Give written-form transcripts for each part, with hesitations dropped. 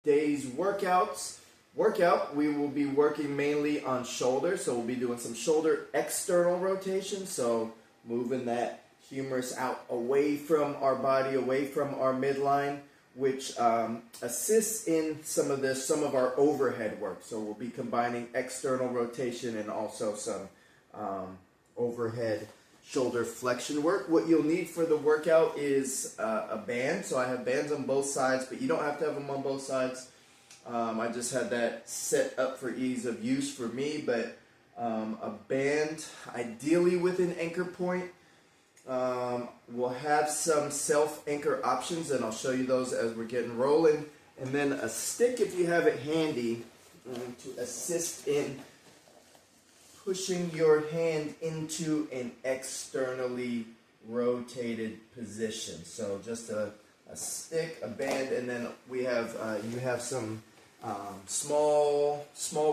Day's workout, we will be working mainly on shoulder. So we'll be doing some shoulder external rotation. So moving that humerus out away from our body, away from our midline, which assists in some of our overhead work. So we'll be combining external rotation and also some overhead shoulder flexion work. What you'll need for the workout is a band. So I have bands on both sides, but you don't have to have them on both sides. I just had that set up for ease of use for me, but a band, ideally with an anchor point. We'll have some self-anchor options, and I'll show you those as we're getting rolling. And then a stick, if you have it handy, to assist in pushing your hand into an externally rotated position. So just a stick, a band, and then we have you have some small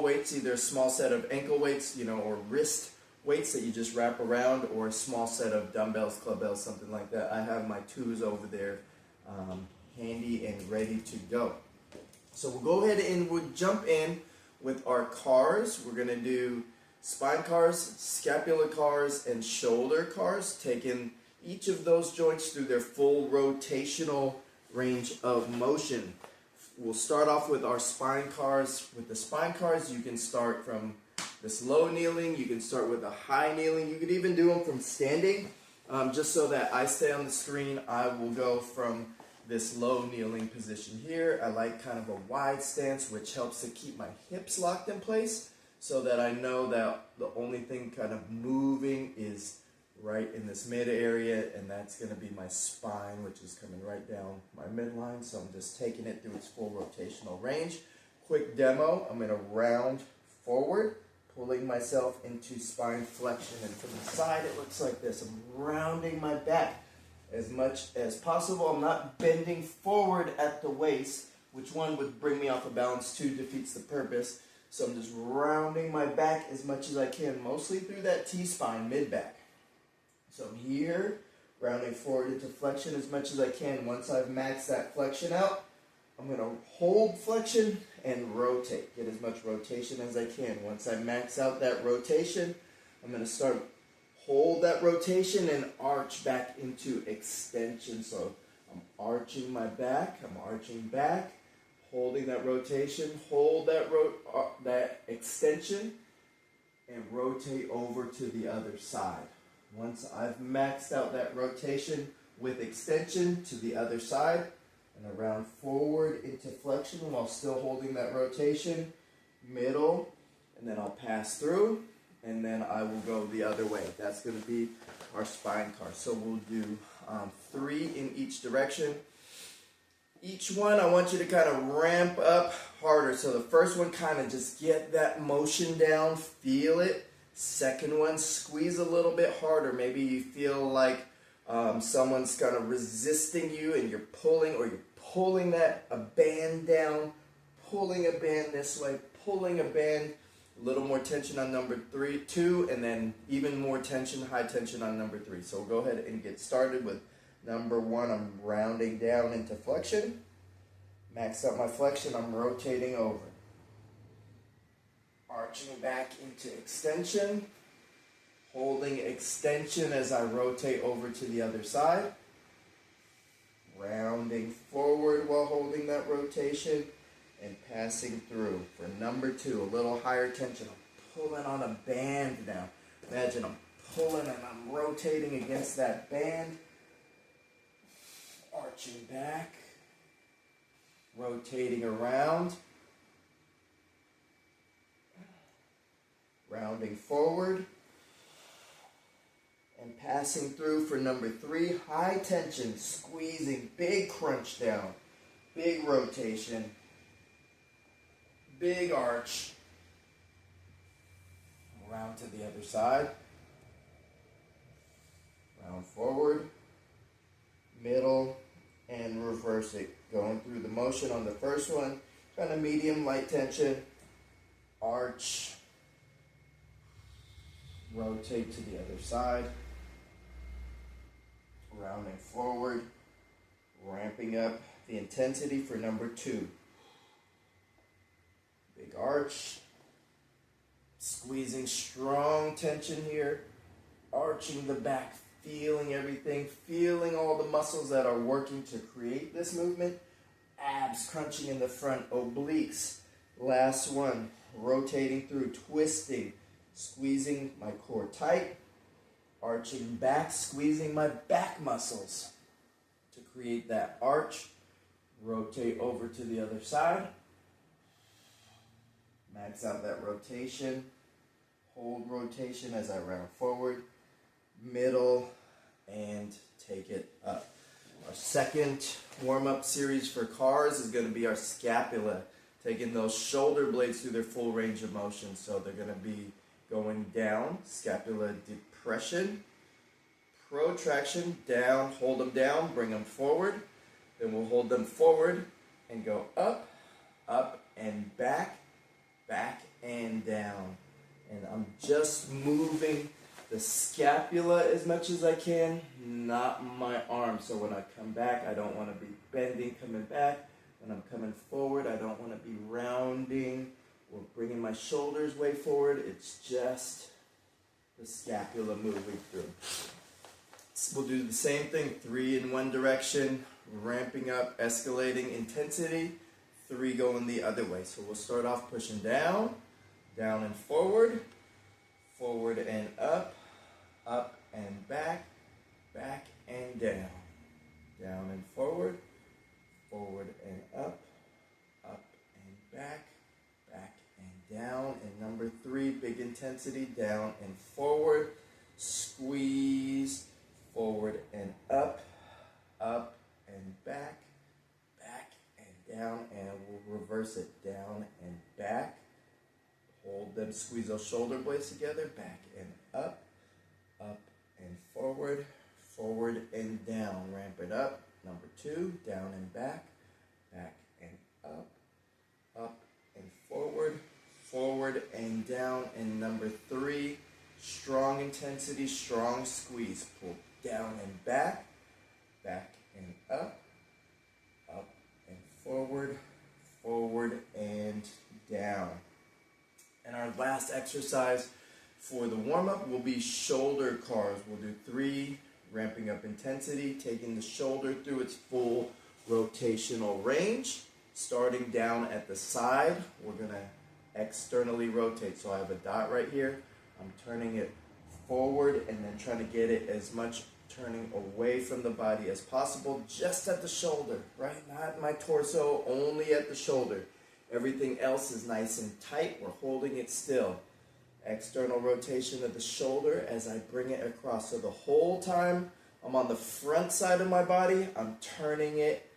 weights, either a small set of ankle weights, or wrist weights that you just wrap around, or a small set of dumbbells, club bells, something like that. I have my twos over there handy and ready to go. So we'll go ahead and we'll jump in with our cars. We're going to do spine cars, scapular cars, and shoulder cars, taking each of those joints through their full rotational range of motion. We'll start off with our spine cars. With the spine cars, you can start from this low kneeling, you can start with a high kneeling, you could even do them from standing. Just so that I stay on the screen, I will go from this low kneeling position here. I like kind of a wide stance, which helps to keep my hips locked in place so that I know that the only thing kind of moving is right in this mid area, and that's going to be my spine, which is coming right down my midline. So I'm just taking it through its full rotational range. Quick demo, I'm going to round forward, pulling myself into spine flexion, and from the side it looks like this. I'm rounding my back as much as possible. I'm not bending forward at the waist, which one would bring me off of balance, two defeats the purpose. So I'm just rounding my back as much as I can, mostly through that T-spine, mid-back. So I'm here, rounding forward into flexion as much as I can. Once I've maxed that flexion out, I'm going to hold flexion and rotate. Get as much rotation as I can. Once I max out that rotation, I'm going to hold that rotation and arch back into extension. So I'm arching my back, I'm arching back, holding that rotation, hold that extension, and rotate over to the other side. Once I've maxed out that rotation with extension to the other side, and around forward into flexion while still holding that rotation, middle, and then I'll pass through, and then I will go the other way. That's going to be our spine car. So we'll do 3 in each direction. Each one, I want you to kind of ramp up harder. So the first one, kind of just get that motion down, feel it. Second one, squeeze a little bit harder. Maybe you feel like someone's kind of resisting you and you're pulling, or you're pulling a band down, pulling a band this way, pulling a band, a little more tension on number 2, and then even more tension, high tension on number 3. So we'll go ahead and get started with number 1. I'm rounding down into flexion. Max out my flexion, I'm rotating over. Arching back into extension. Holding extension as I rotate over to the other side. Rounding forward while holding that rotation and passing through. For number 2, a little higher tension. I'm pulling on a band now. Imagine I'm pulling and I'm rotating against that band. Arching back. Rotating around. Rounding forward. And passing through for number 3, high tension, squeezing, big crunch down, big rotation, big arch. Round to the other side. Round forward, middle, and reverse it. Going through the motion on the first one, kind of medium, light tension, arch, rotate to the other side. Rounding forward, ramping up the intensity for number 2. arch. Squeezing strong tension here. Arching the back, feeling everything, feeling all the muscles that are working to create this movement. Abs crunching in the front, obliques. Last one, rotating through, twisting, squeezing my core tight, arching back, squeezing my back muscles to create that arch. Rotate over to the other side. Max out that rotation. Hold rotation as I round forward, middle, and take it up. Our second warm-up series for cars is going to be our scapula, taking those shoulder blades through their full range of motion. So they're going to be going down, scapula depression, protraction, down, hold them down, bring them forward. Then we'll hold them forward and go up, up and back, back and down. And I'm just moving the scapula as much as I can, not my arm. So when I come back, I don't want to be bending, coming back. When I'm coming forward, I don't want to be rounding or bringing my shoulders way forward. It's just the scapula moving through. So we'll do the same thing, 3 in one direction, ramping up, escalating intensity, 3 going the other way. So we'll start off pushing down, down and forward, forward and up and back, back and down, down and forward, forward and up and back, back and down. And number 3, big intensity, down and forward, squeeze, forward and up and back, back and down, and we'll reverse it, down and back. Hold them, squeeze those shoulder blades together, back and up and forward, forward and down. Ramp it up. Number 2, down and back, back and up and forward, forward and down. And number 3, strong intensity, strong squeeze. Pull down and back, back and up and forward, forward and down. And our last exercise for the warm-up will be shoulder cars. We'll do 3, ramping up intensity, taking the shoulder through its full rotational range. Starting down at the side, we're going to externally rotate. So I have a dot right here. I'm turning it forward and then trying to get it as much turning away from the body as possible, just at the shoulder, right? Not my torso, only at the shoulder. Everything else is nice and tight. We're holding it still. External rotation of the shoulder as I bring it across. So the whole time I'm on the front side of my body, I'm turning it,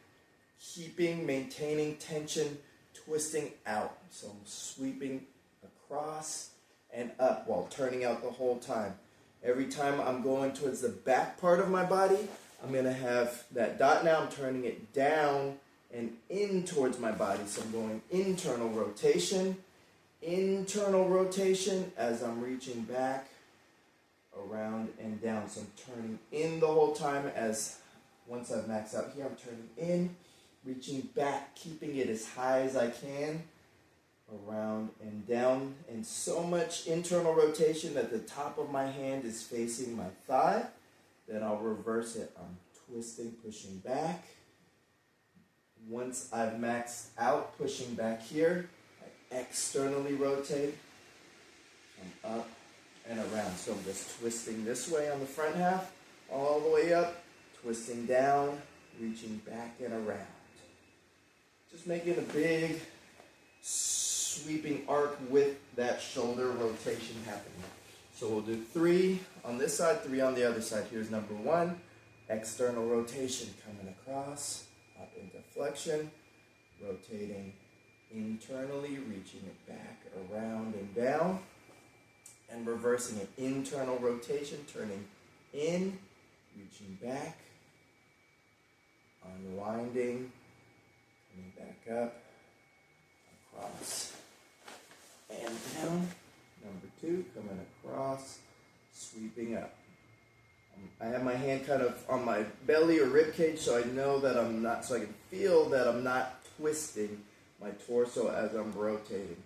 keeping, maintaining tension, twisting out. So I'm sweeping across and up while turning out the whole time. Every time I'm going towards the back part of my body, I'm going to have that dot now. I'm turning it down and in towards my body. So I'm going internal rotation as I'm reaching back, around and down. So I'm turning in the whole time as once I've maxed out here, I'm turning in, reaching back, keeping it as high as I can, around and down. And so much internal rotation that the top of my hand is facing my thigh. Then I'll reverse it. I'm twisting, pushing back. Once I've maxed out, pushing back here, I externally rotate. I'm up and around. So I'm just twisting this way on the front half, all the way up, twisting down, reaching back and around. Just making a big sweeping arc with that shoulder rotation happening. So we'll do 3 on this side, 3 on the other side. Here's number 1, external rotation coming across, up into flexion, rotating internally, reaching it back, around and down, and reversing it. Internal rotation, turning in, reaching back, unwinding, coming back up, across, and down. Number 2, coming across, sweeping up. I have my hand kind of on my belly or rib cage, so I know that so I can feel that I'm not twisting my torso as I'm rotating.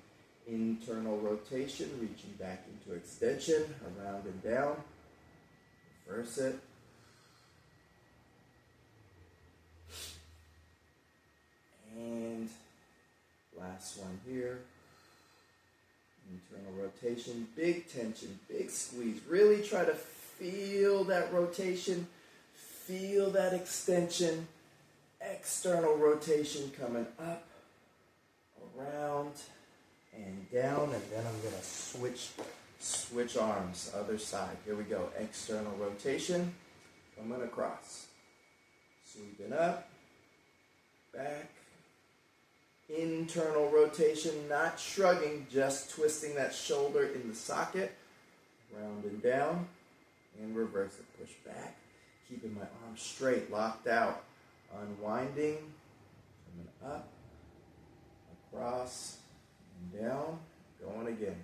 internal rotation, reaching back into extension, around and down. Reverse it. And last one here. Internal rotation, big tension, big squeeze. Really try to feel that rotation, feel that extension. External rotation coming up, around, and down. And then I'm going to switch arms, other side. Here we go. External rotation, coming across. Sweeping up, back. Internal rotation, not shrugging, just twisting that shoulder in the socket, round and down, and reverse it. Push back, keeping my arms straight, locked out, unwinding, coming up, across, and down, going again.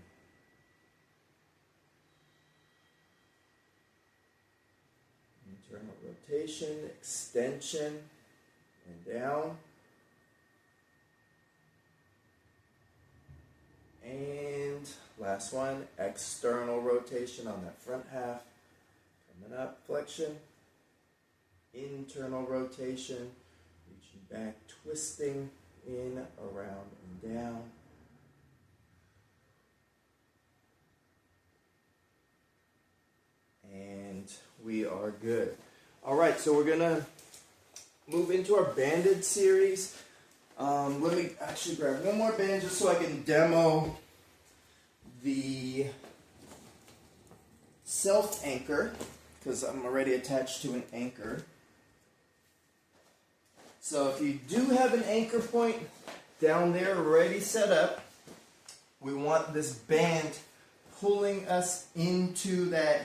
Internal rotation, extension, and down. And last one, external rotation on that front half. Coming up, flexion. Internal rotation, reaching back, twisting in, around, and down. And we are good. All right, so we're going to move into our banded series. Let me actually grab one more band just so I can demo the self-anchor, because I'm already attached to an anchor. So if you do have an anchor point down there already set up, we want this band pulling us into that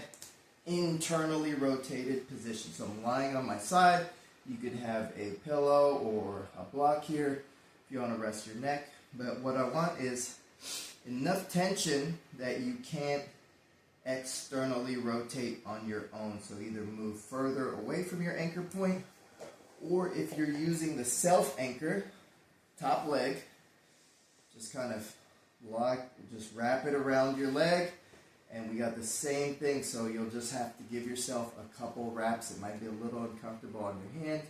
internally rotated position. So I'm lying on my side. You could have a pillow or a block here if you want to rest your neck. But what I want is enough tension that you can't externally rotate on your own. So either move further away from your anchor point, or if you're using the self-anchor, top leg, just kind of just wrap it around your leg. And we got the same thing, so you'll just have to give yourself a couple wraps. It might be a little uncomfortable on your hand,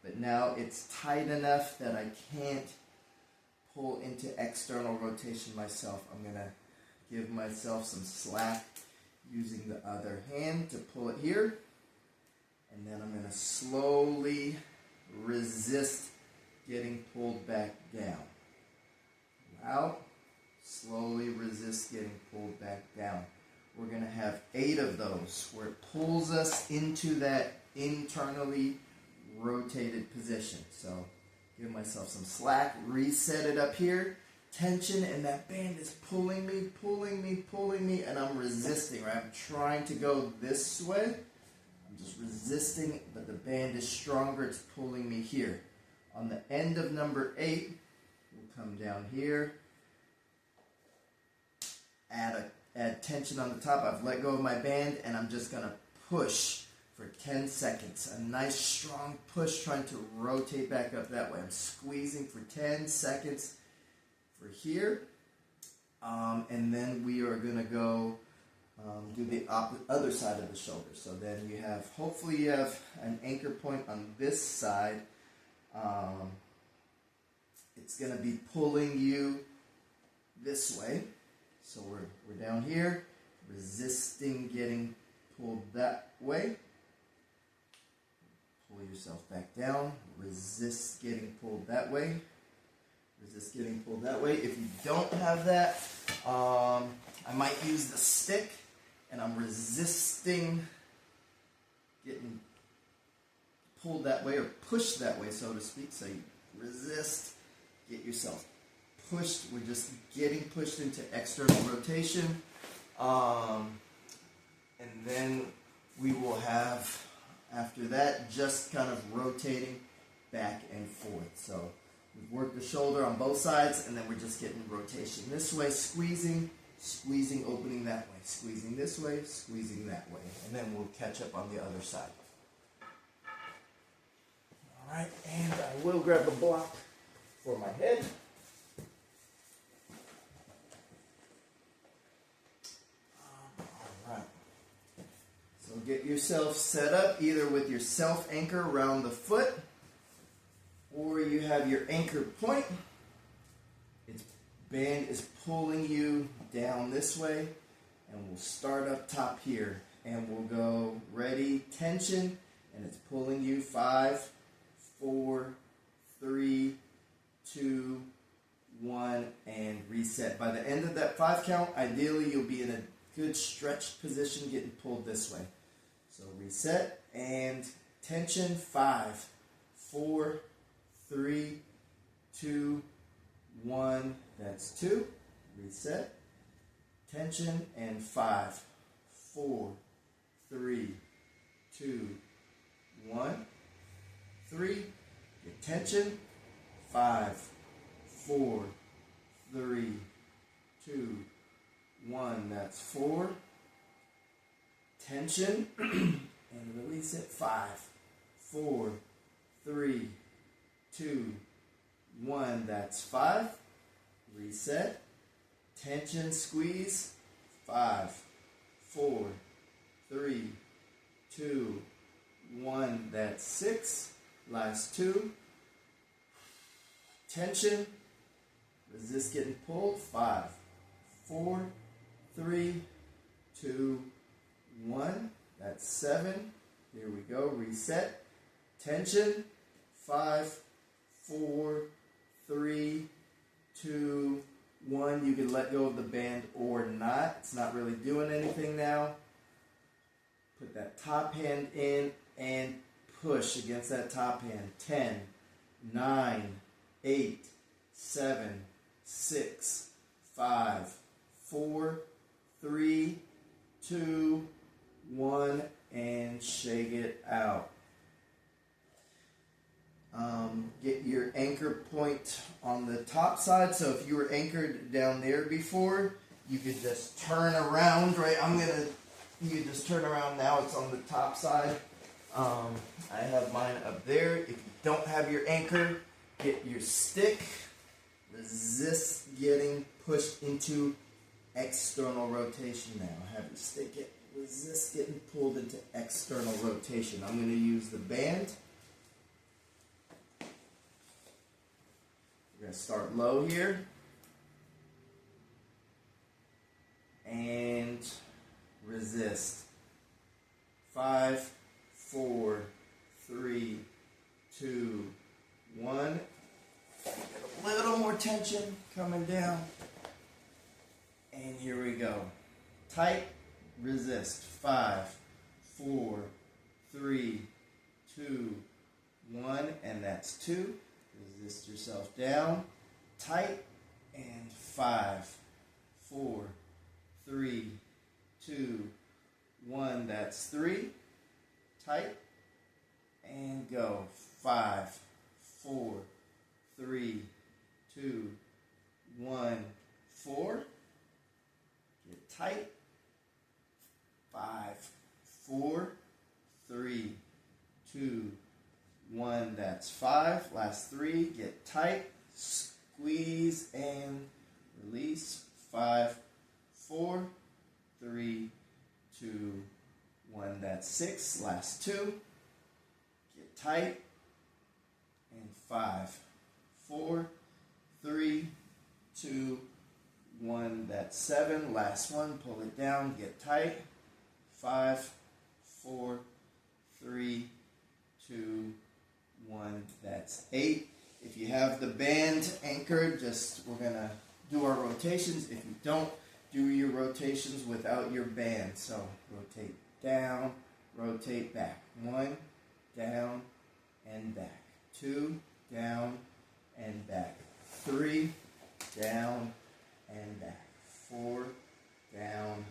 but now it's tight enough that I can't pull into external rotation myself. I'm going to give myself some slack using the other hand to pull it here. And then I'm going to slowly resist getting pulled back down. Out. Slowly resist getting pulled back down. We're going to have 8 of those where it pulls us into that internally rotated position. So give myself some slack, reset it up here, tension, and that band is pulling me, and I'm resisting, right? I'm trying to go this way. I'm just resisting, but the band is stronger. It's pulling me here. On the end of number 8, we'll come down here. Add tension on the top. I've let go of my band, and I'm just going to push for 10 seconds. A nice strong push, trying to rotate back up that way. I'm squeezing for 10 seconds for here. And then we are going to go do the other side of the shoulder. So then you have, hopefully you have an anchor point on this side. It's going to be pulling you this way. So we're down here, resisting getting pulled that way. Pull yourself back down. Resist getting pulled that way. Resist getting pulled that way. If you don't have that, I might use the stick, and I'm resisting getting pulled that way or pushed that way, so to speak. So you resist, get yourself pushed. We're just getting pushed into external rotation. And then we will have, after that, just kind of rotating back and forth. So we've worked the shoulder on both sides, and then we're just getting rotation this way, squeezing, opening that way, squeezing this way, squeezing that way. And then we'll catch up on the other side. All right, and I will grab a block for my head. get yourself set up either with your self anchor around the foot, or you have your anchor point. Its band is pulling you down this way, and we'll start up top here, and we'll go ready, tension, and it's pulling you 5, 4, 3, 2, 1, and reset. By the end of that 5 count, ideally you'll be in a good stretched position getting pulled this way. So reset and tension, 5, 4, 3, 2, 1, that's 2, reset, tension, and 5, 4, 3, 2, 1, 3, get tension, 5, 4, 3, 2, 1, that's 4, tension, and release it, 5, 4, 3, 2, 1, that's 5, reset, tension, squeeze, 5, 4, 3, 2, 1, that's 6, last 2, tension, resist getting pulled, 5, 4, 3, 2, 1, that's 7, here we go, reset, tension, 5, 4, 3, 2, 1, you can let go of the band or not, it's not really doing anything now. Put that top hand in and push against that top hand. 10, 9, 8, 7, 6, 5, 4, 3, 2, 1, and shake it out. Get your anchor point on the top side. So if you were anchored down there before, you could just turn around, right? You can just turn around now. It's on the top side. I have mine up there. If you don't have your anchor, get your stick. Resist getting pushed into external rotation now. Have your stick resist getting pulled into external rotation. I'm going to use the band. We're going to start low here. And resist. 5, 4, 3, 2, 1. Get a little more tension coming down. And here we go. Tight, resist. 5, 4, 3, 2, 1, and that's 2. Resist yourself down. Tight, and 5, 4, 3, 2, 1, that's 3. Tight, and go. 5, 4, 3, 2, 1, 4. Get tight. 5, 4, 3, 2, 1, that's 5. Last 3, get tight. Squeeze and release. 5, 4, 3, 2, 1, that's 6. Last 2, get tight. And 5, 4, 3, 2, 1, that's 7. Last one, pull it down, get tight. 5, 4, 3, 2, 1, that's 8. If you have the band anchored, we're going to do our rotations. If you don't, do your rotations without your band. So rotate down, rotate back. 1, down, and back. 2, down, and back. 3, down, and back. 4, down,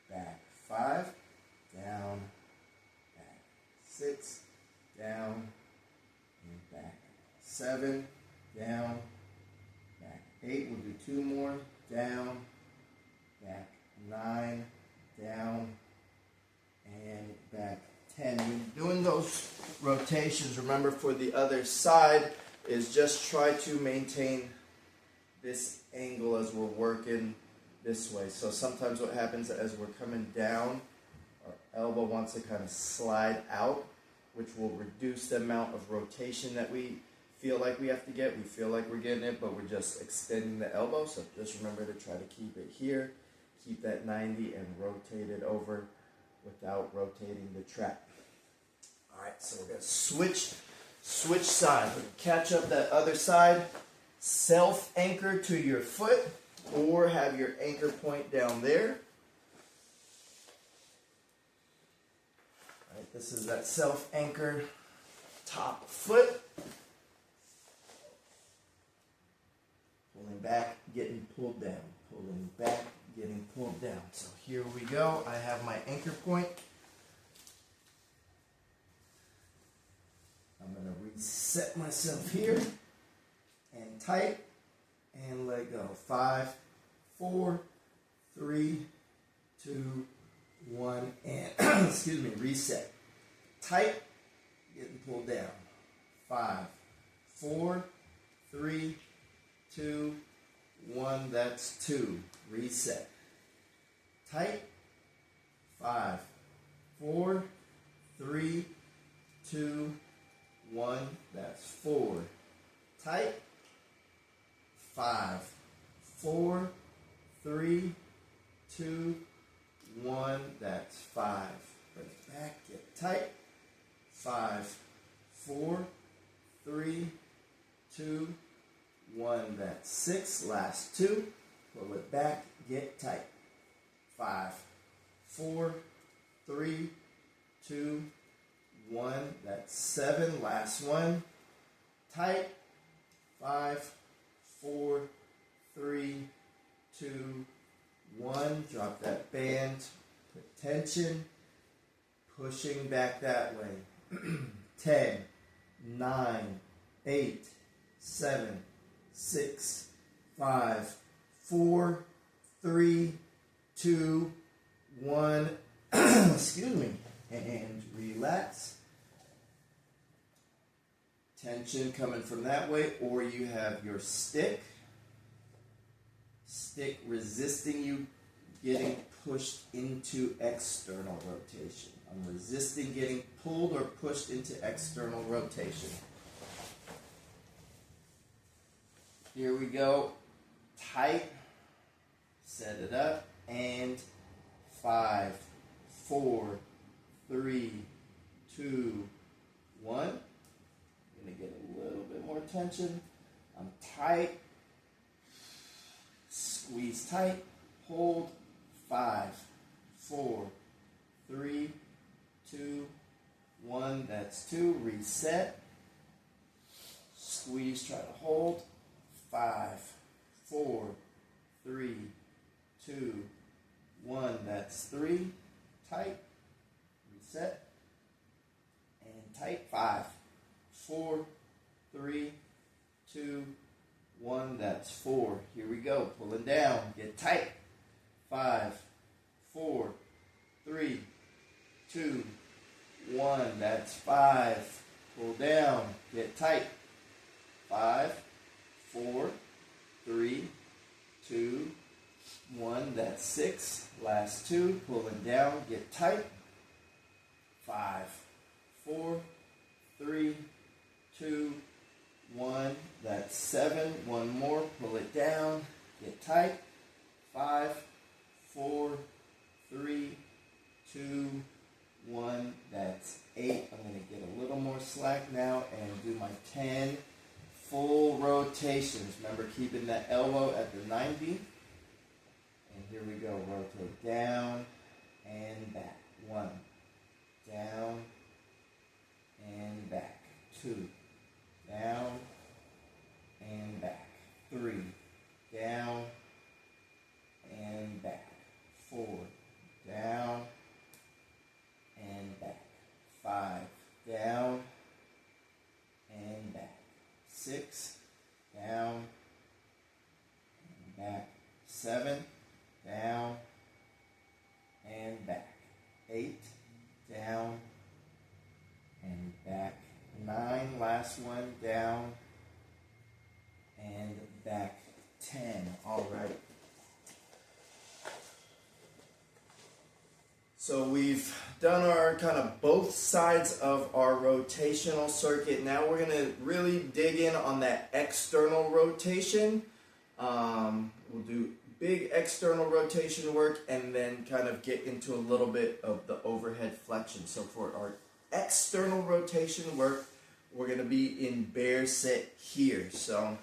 back. 5, down, back. 6, down, and back. 7, down, back. 8, we'll do 2 more. Down, back. 9, down, and back. 10. When doing those rotations, remember for the other side is just try to maintain this angle as we're working this way. So sometimes what happens as we're coming down, our elbow wants to kind of slide out, which will reduce the amount of rotation that we feel like we have to get. We feel like we're getting it, but we're just extending the elbow. So just remember to try to keep it here. Keep that 90 and rotate it over without rotating the trap. All right, so we're going to switch sides. We're going to catch up that other side. Self-anchor to your foot or have your anchor point down there. All right, this is that self-anchor top foot. Pulling back, getting pulled down. Pulling back, getting pulled down. So here we go. I have my anchor point. I'm going to reset myself here and tight and let go. 5, 4, 3, 2, 1, and excuse me, reset. Tight, getting pulled down. 5, 4, 3, 2, 1, that's 2. Reset. Tight. 5, 4, 3, 2, 1, that's 4. Tight. 5, 4, 3, 2, 1, that's 5. Bring it back, get tight. 5, 4, 3, 2, 1, that's 6. Last 2. Pull it back, get tight. 5, 4, 3, 2, 1, that's 7. Last one. Tight. 5, 4, 3, 2, 1. Drop that band. Put tension. Pushing back that way. 10, 9, 8, 7, 6, 5, 4, 3, 2, 1. Excuse me. And relax. Tension coming from that way, or you have your stick resisting you getting pushed into external rotation. I'm resisting getting pulled or pushed into external rotation. Here we go. Tight. Set it up. And 5, 4, 3, 2, 1. I'm going to get a little bit more tension. I'm tight. Squeeze tight. Hold. 5, 4, 3, 2, 1. That's 2. Reset. Squeeze. Try to hold. 5, 4, 3, 2, 1. That's 3. Tight. Reset. And tight. 5, 4, 3, 2, 1. That's 4. Here we go. Pulling down. Get tight. 5, 4, 3, 2, 1. That's 5. Pull down. Get tight. 5, 4, 3, 2, 1. That's 6. Last 2. Pulling down. Get tight. 5, 4, 3, 2, 1. That's 7. One more. Pull it down. Get tight. 5, 4, 3, 2, 1. That's 8. I'm going to get a little more slack now and do my 10 full rotations. Remember keeping that elbow at the 90. And here we go. Rotate down and back. 1. Down and back. 2. Down and back. 3. Down and back. 4. Down and back. 5. Down and back. 6. Down and back. 7. Down and back. 8. Down and back. 9. Last one. Down and back. 10. All right. So we've done our kind of both sides of our rotational circuit. Now we're going to really dig in on that external rotation. We'll do big external rotation work and then kind of get into a little bit of the overhead flexion. So for our external rotation work, we're going to be in bear sit here. So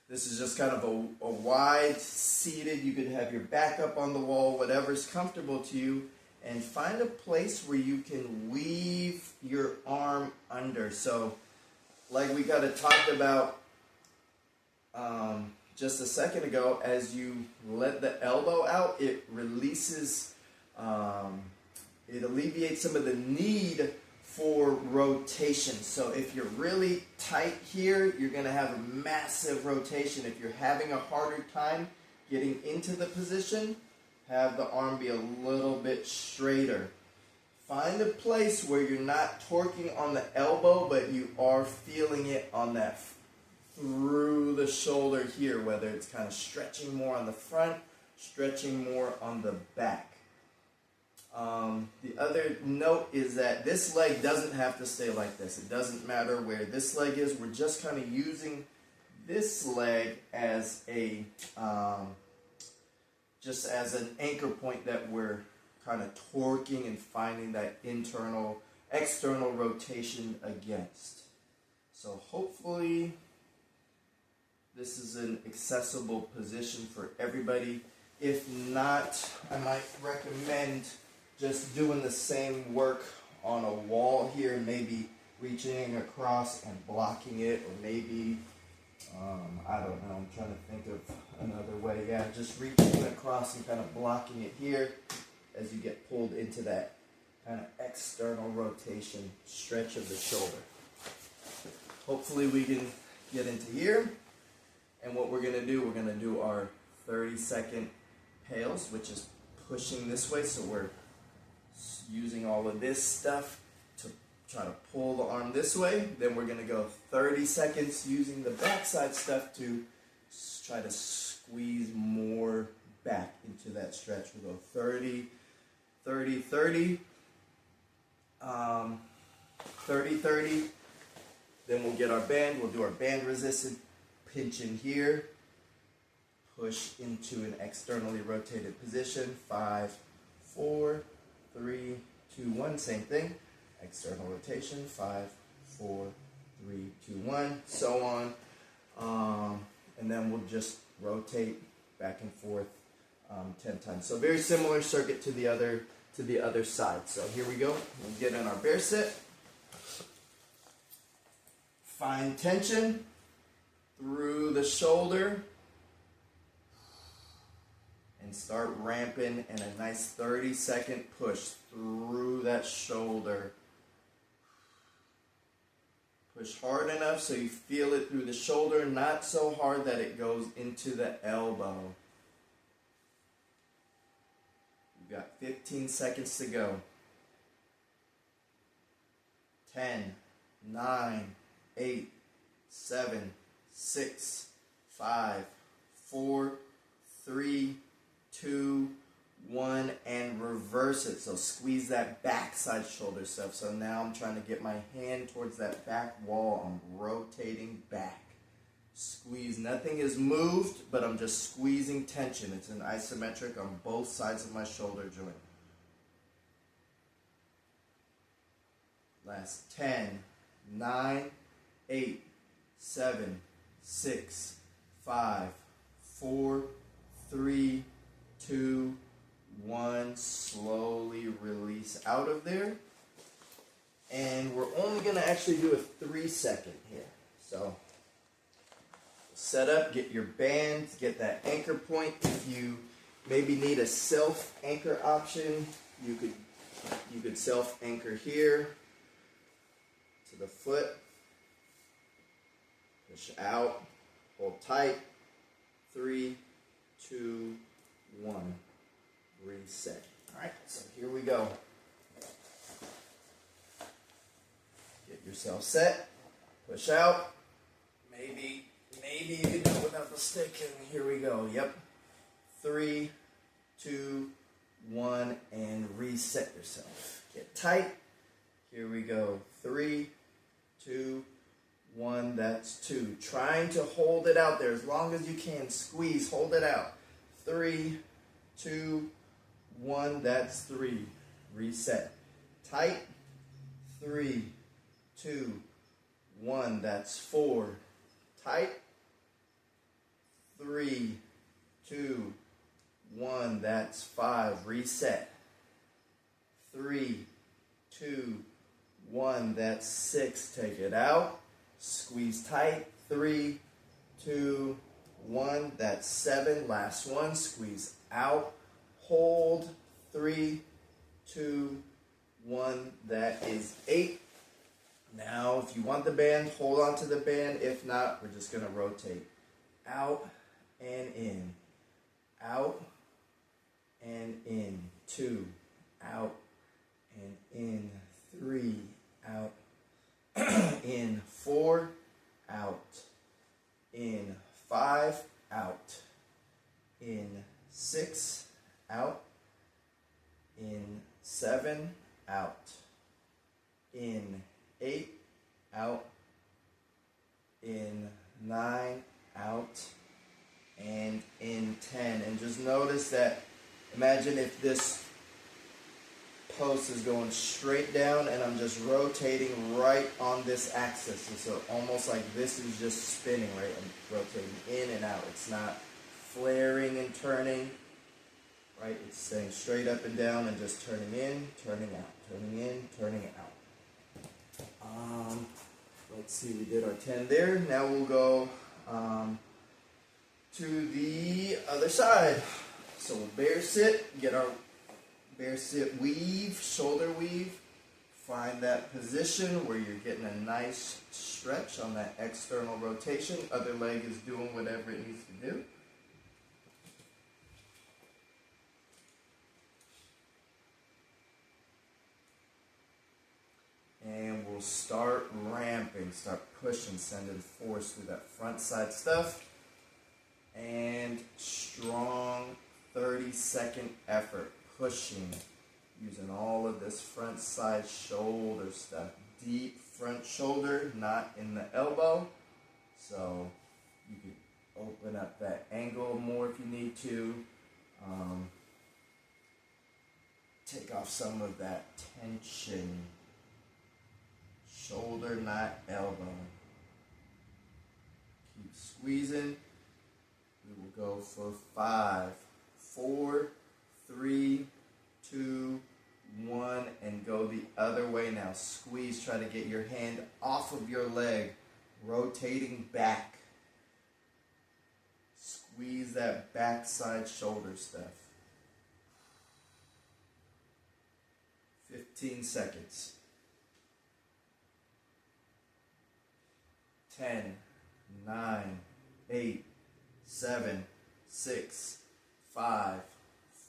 this is just kind of a wide seated, you could have your back up on the wall, whatever's comfortable to you, and find a place where you can weave your arm under. So like we kind of talked about just a second ago, as you let the elbow out, it releases, it alleviates some of the need for rotation. So if you're really tight here, you're going to have a massive rotation. If you're having a harder time getting into the position, have the arm be a little bit straighter. Find a place where you're not torquing on the elbow, but you are feeling it on that through the shoulder here, whether it's kind of stretching more on the front, stretching more on the back. The other note is that this leg doesn't have to stay like this. It doesn't matter where this leg is. We're just kind of using this leg as a just as an anchor point that we're kind of torquing and finding that external rotation against. So hopefully this is an accessible position for everybody. If not, I might recommend just doing the same work on a wall here, maybe reaching across and blocking it, or maybe, I don't know, I'm trying to think of another way. Yeah, just reaching across and kind of blocking it here as you get pulled into that kind of external rotation stretch of the shoulder. Hopefully we can get into here. And what we're going to do our 30-second pails, which is pushing this way. So we're using all of this stuff to try to pull the arm this way. Then we're going to go 30 seconds using the backside stuff to try to squeeze more back into that stretch. We'll go 30, 30, 30, 30, 30. Then we'll get our band. We'll do our band resisted pinch in here, push into an externally rotated position. 5, 4, 3, 2, 1. Same thing. External rotation. 5, 4, 3, 2, 1. So on. And then we'll just rotate back and forth 10 times. So very similar circuit to the other side. So here we go. We'll get in our bear sit. Find tension through the shoulder and start ramping in a nice 30-second push through that shoulder. Push hard enough so you feel it through the shoulder, not so hard that it goes into the elbow. You've got 15 seconds to go. 10, 9, 8, 7, 6, 5, 4, 3, 2, 1, and reverse it. So squeeze that backside shoulder stuff. So now I'm trying to get my hand towards that back wall. I'm rotating back. Squeeze. Nothing is moved, but I'm just squeezing tension. It's an isometric on both sides of my shoulder joint. Last 10, 9, 8, 7, 6, 5, 4, 3, 2, 1. Slowly release out of there. And we're only going to actually do a 3-second here. So set up, get your band, get that anchor point. If you maybe need a self-anchor option, you could self-anchor here to the foot. Push out, hold tight. 3, 2, 1. Reset. Alright, so here we go. Get yourself set. Push out. Maybe you can do it without the stick. And here we go. Yep. 3, 2, 1, and reset yourself. Get tight. Here we go. 3, 2, 1, that's 2. Trying to hold it out there as long as you can. Squeeze, hold it out. 3, 2, 1, that's 3. Reset. Tight. 3, 2, 1, that's 4. Tight. 3, 2, 1, that's 5. Reset. 3, 2, 1, that's 6. Take it out. Squeeze tight. 3, 2, 1, that's 7. Last one. Squeeze out. Hold. 3, 2, 1, that is 8. Now, if you want the band, hold on to the band. If not, we're just going to rotate out and in, out and in, 2, out and in, 3, out, in, 4, out, in, 5, out, in, 6, out, in, 7, out, in, 8, out, in, 9, out, and in 10. And just notice that, imagine if this post is going straight down and I'm just rotating right on this axis. And so almost like this is just spinning, right? I'm rotating in and out. It's not flaring and turning, right? It's staying straight up and down and just turning in, turning out, turning in, turning out. Let's see, we did our 10 there. Now we'll go to the other side. So we'll bear sit, get our bear sit weave, shoulder weave. Find that position where you're getting a nice stretch on that external rotation. Other leg is doing whatever it needs to do. And we'll start ramping, start pushing, sending force through that front side stuff. And strong 30-second effort, pushing, using all of this front side shoulder stuff. Deep front shoulder, not in the elbow. So you can open up that angle more if you need to. Take off some of that tension. Shoulder, not elbow. Keep squeezing. We will go for 5, 4, 3, 2, 1, and go the other way now. Squeeze, try to get your hand off of your leg, rotating back. Squeeze that backside shoulder stuff. 15 seconds. 10, 9, 8, 7, 6, 5,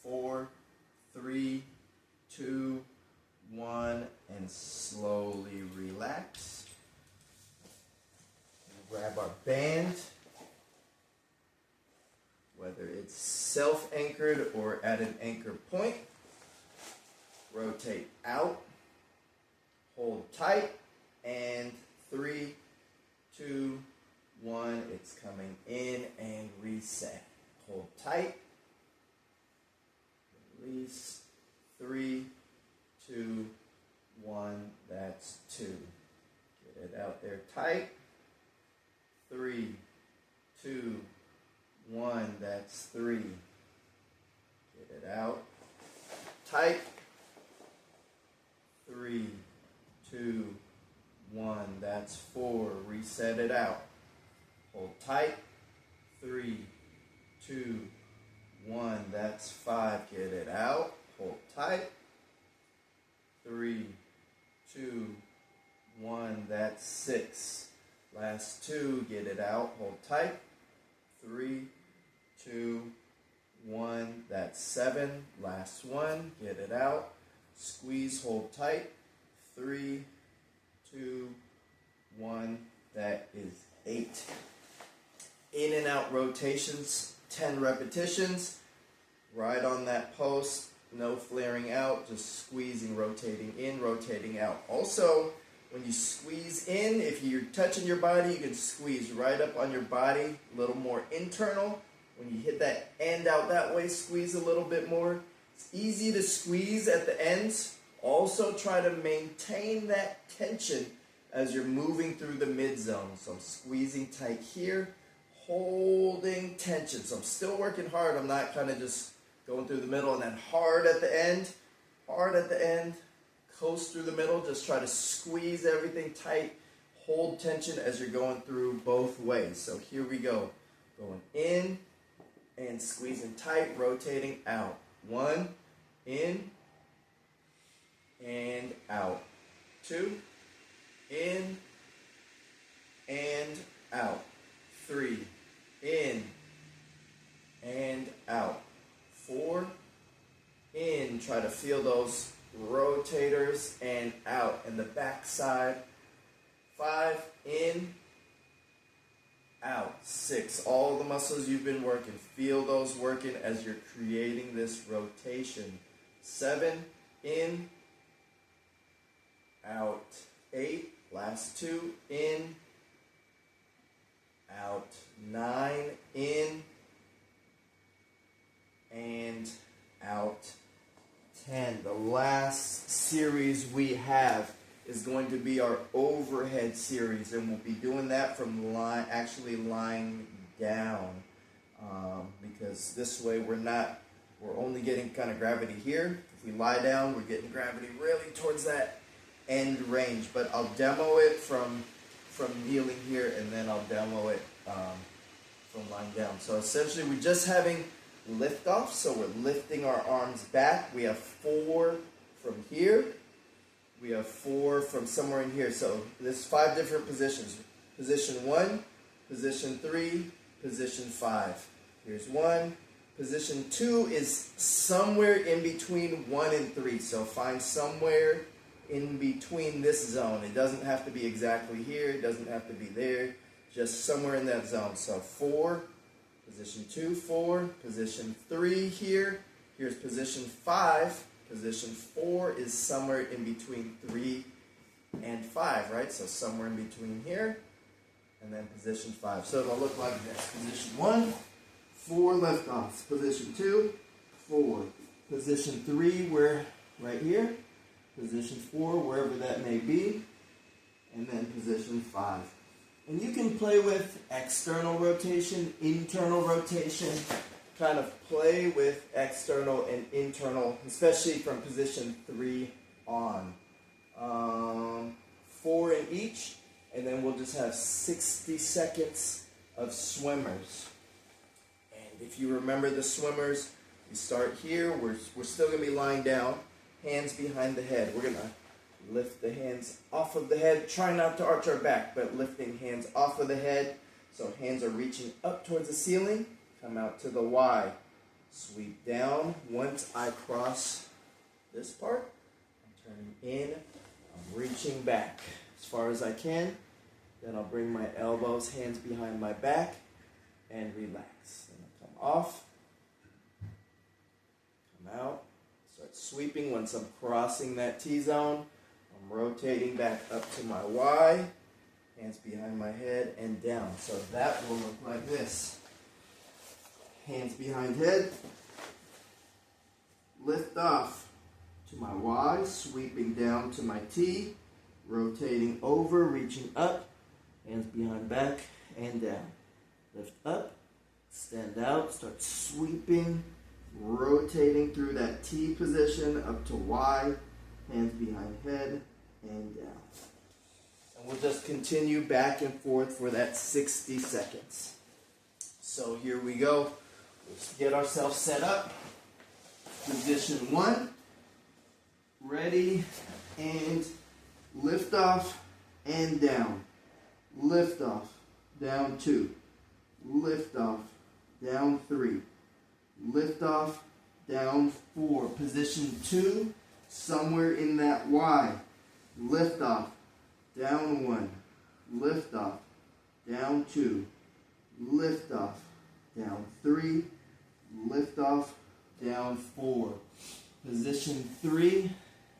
4, 3, 2, 1, and slowly relax. Grab our band, whether it's self-anchored or at an anchor point. Rotate out, hold tight, and 3, 2, 1, it's coming in and reset. Hold tight, release, 3, 2, 1, that's 2. Get it out there tight, 3, 2, 1, that's 3. Get it out tight, 3, 2, 1, that's 4. Reset it out. Hold tight. 3, 2, 1, that's 5. Get it out. Hold tight. 3, 2, 1, that's 6. Last 2, get it out. Hold tight. 3, 2, 1, that's 7. Last 1, get it out. Squeeze, hold tight. 3, 2, 1, that is 8. In and out rotations, 10 repetitions. Right on that post. no flaring out, just squeezing, rotating in, rotating out. Also, when you squeeze in, if you're touching your body, you can squeeze right up on your body, a little more internal. When you hit that end out that way, squeeze a little bit more. It's easy to squeeze at the ends. Also try to maintain that tension as you're moving through the mid zone. So I'm squeezing tight here, holding tension. So I'm still working hard. I'm not kind of just going through the middle and then hard at the end. Hard at the end. Coast through the middle. Just try to squeeze everything tight. Hold tension as you're going through both ways. So here we go. Going in and squeezing tight, rotating out. 1, in, and out. 2, in, and out. 3, in, and out. 4, in. Try to feel those rotators and out. And the back side. 5, in, out. 6, all the muscles you've been working. Feel those working as you're creating this rotation. 7, in, out. 8, last 2, in, out. 9, in, and out. 10. The last series we have is going to be our overhead series, and we'll be doing that from actually lying down, because this way we're only getting kind of gravity here. If we lie down, we're getting gravity really towards that end range. But I'll demo it from kneeling here, and then I'll demo it from lying down. So essentially we're just having lift off, so we're lifting our arms back. We have 4 from here. We have 4 from somewhere in here. So there's 5 different positions. Position 1, position 3, position 5. Here's 1. Position 2 is somewhere in between 1 and 3. So find somewhere in between this zone. It doesn't have to be exactly here. It doesn't have to be there. Just somewhere in that zone. So 4, position 2, 4, position 3 here. Here's position 5. Position 4 is somewhere in between 3 and 5, right? So somewhere in between here, and then position 5. So it'll look like this. Position 1, 4 liftoffs. Position 2, 4. Position 3, we're right here. Position 4, wherever that may be. And then position 5. And you can play with external rotation, internal rotation. Kind of play with external and internal, especially from position 3 on. 4 in each, and then we'll just have 60 seconds of swimmers. And if you remember the swimmers, we start here. We're still going to be lying down, hands behind the head. We're going to lift the hands off of the head. Try not to arch our back, but lifting hands off of the head. So hands are reaching up towards the ceiling. Come out to the Y. Sweep down. Once I cross this part, I'm turning in. I'm reaching back as far as I can. Then I'll bring my elbows, hands behind my back, and relax. Then I'll come off. Come out. Start sweeping. Once I'm crossing that T-zone, I'm rotating back up to my Y. Hands behind my head and down. So that will look like this. Hands behind head, lift off to my Y, sweeping down to my T, rotating over, reaching up, hands behind back and down. Lift up, extend out, start sweeping, rotating through that T position up to Y, hands behind head and down. And we'll just continue back and forth for that 60 seconds. So here we go. Let's get ourselves set up. Position 1. Ready, and lift off and down. Lift off, down 2. Lift off, down 3. Lift off, down 4. Position 2, somewhere in that Y. Lift off, down 1. Lift off, down 2. Lift off, down 3, lift off, down 4. Position 3,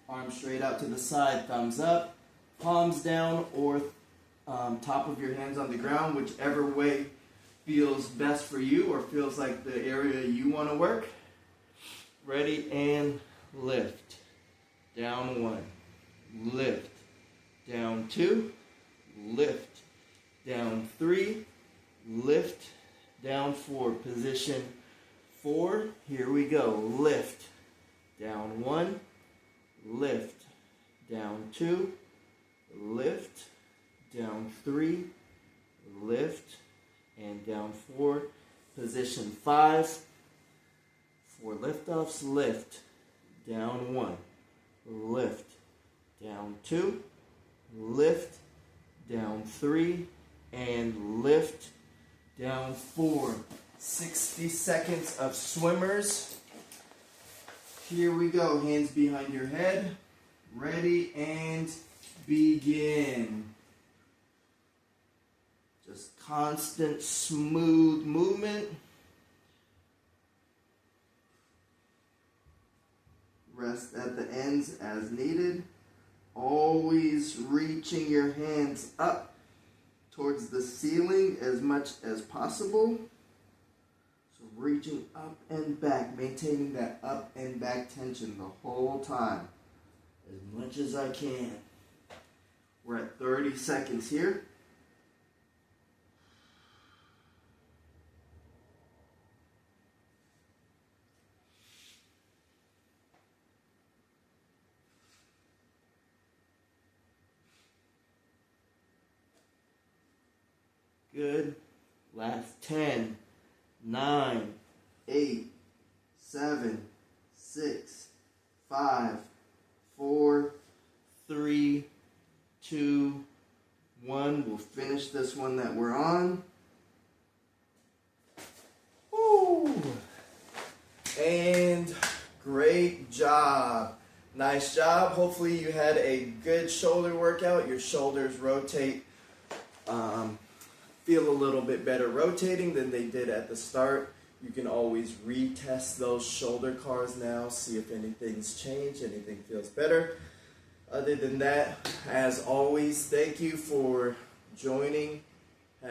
arms straight out to the side, thumbs up, palms down, or top of your hands on the ground, whichever way feels best for you or feels like the area you want to work. Ready, and lift. Down 1, lift. Down 2, lift. Down 3, lift. Down 4. Position 4, here we go. Lift. Down 1, lift. Down 2, lift. Down 3, lift. And down 4. Position 5, 4 lift-offs. Lift. Down 1, lift. Down 2, lift. Down 3, and lift. Down 4. 60 seconds of swimmers. Here we go. Hands behind your head. Ready, and begin. Just constant, smooth movement. Rest at the ends as needed. Always reaching your hands up towards the ceiling as much as possible. So reaching up and back, maintaining that up and back tension the whole time, as much as I can. We're at 30 seconds here. Good. Last 10, 9, 8, 7, 6, 5, 4, 3, 2, 1. We'll finish this one that we're on. Woo! And great job. Nice job. Hopefully you had a good shoulder workout. Your shoulders rotate. Feel a little bit better rotating than they did at the start. You can always retest those shoulder cars now, see if anything's changed, anything feels better. Other than that, as always, thank you for joining